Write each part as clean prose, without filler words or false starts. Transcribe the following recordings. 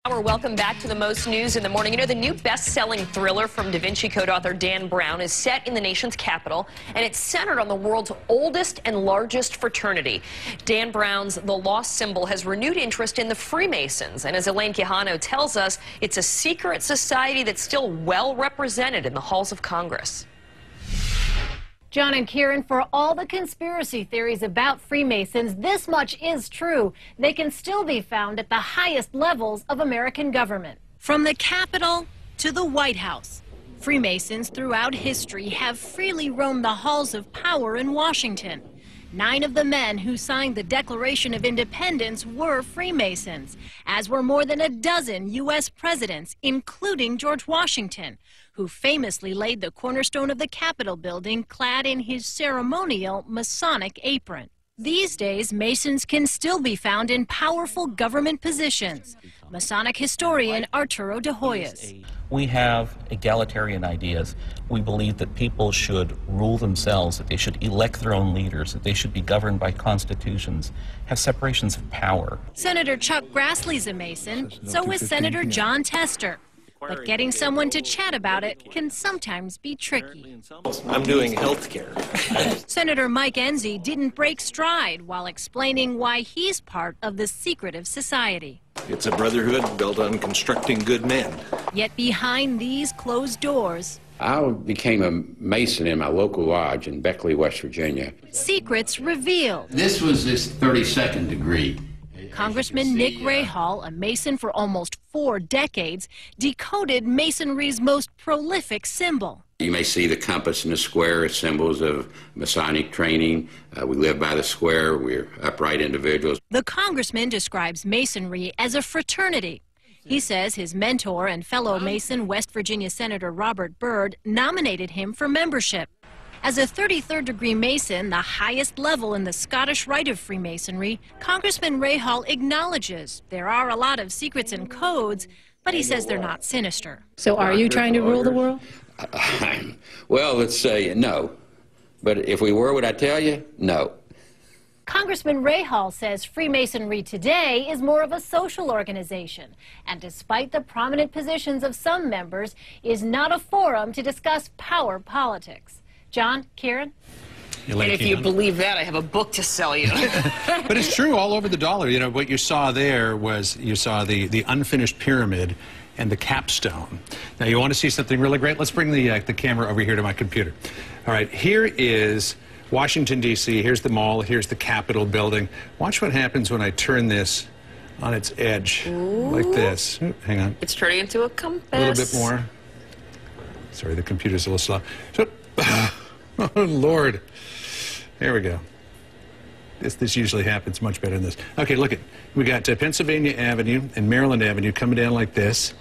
Welcome back to the most news in the morning. You know, the new best-selling thriller from Da Vinci Code author Dan Brown is set in the nation's capital, and it's centered on the world's oldest and largest fraternity. Dan Brown's The Lost Symbol has renewed interest in the Freemasons, and as Elaine Quijano tells us, it's a secret society that's still well represented in the halls of Congress. John and Kieran, for all the conspiracy theories about Freemasons, this much is true. They can still be found at the highest levels of American government. From the Capitol to the White House, Freemasons throughout history have freely roamed the halls of power in Washington. 9 of the men who signed the Declaration of Independence were Freemasons, as were more than a dozen U.S. presidents, including George Washington, who famously laid the cornerstone of the Capitol building clad in his ceremonial Masonic apron. These days, Masons can still be found in powerful government positions. Masonic historian Arturo de Hoyos. We have egalitarian ideas. We believe that people should rule themselves, that they should elect their own leaders, that they should be governed by constitutions, have separations of power. Senator Chuck Grassley's a Mason, so is Senator John Tester. But getting someone to chat about it can sometimes be tricky. I'm doing health care. Senator Mike Enzi didn't break stride while explaining why he's part of the secretive society. It's a brotherhood built on constructing good men. Yet behind these closed doors, I became a Mason in my local lodge in Beckley, West Virginia. Secrets revealed. This was his 32nd degree. Congressman Nick Rahal, a Mason for almost 4 decades, decoded Masonry's most prolific symbol. You may see the compass and the square as symbols of Masonic training. We live by the square. We're upright individuals. The congressman describes Masonry as a fraternity. He says his mentor and fellow Mason, West Virginia Senator Robert Byrd, nominated him for membership. As a 33rd degree Mason, the highest level in the Scottish Rite of Freemasonry, Congressman Rahal acknowledges there are a lot of secrets and codes, but he says they're not sinister. So are you trying to rule the world? Well, let's say no. But if we were, would I tell you? No. Congressman Rahal says Freemasonry today is more of a social organization, and despite the prominent positions of some members, is not a forum to discuss power politics. John, Kieran? And if you believe that, I have a book to sell you. But it's true all over the dollar. You know, what you saw there was you saw the unfinished pyramid and the capstone. Now, you want to see something really great? Let's bring the camera over here to my computer. All right, here is Washington, D.C. Here's the mall. Here's the Capitol building. Watch what happens when I turn this on its edge. Ooh. Like this. Ooh, hang on. It's turning into a compass. A little bit more. Sorry, the computer's a little slow. So, oh, Lord. There we go. This usually happens much better than this. Okay, look at, we got Pennsylvania Avenue and Maryland Avenue coming down like this.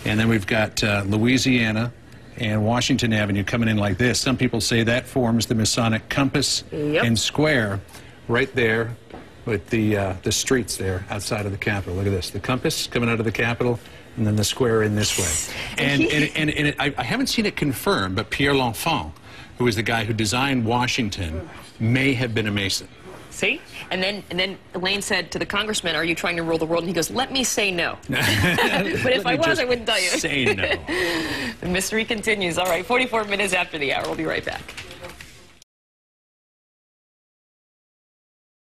And then we've got Louisiana and Washington Avenue coming in like this. Some people say that forms the Masonic compass and square right there with the streets there outside of the Capitol. Look at this. The compass coming out of the Capitol, and then the square in this way. And I haven't seen it confirmed, but Pierre L'Enfant, who was the guy who designed Washington, may have been a Mason. See? And then Elaine said to the congressman, "Are you trying to rule the world?" And he goes, "Let me say no." But if I was, I wouldn't tell you. Say no. The mystery continues. All right, 44 minutes after the hour. We'll be right back.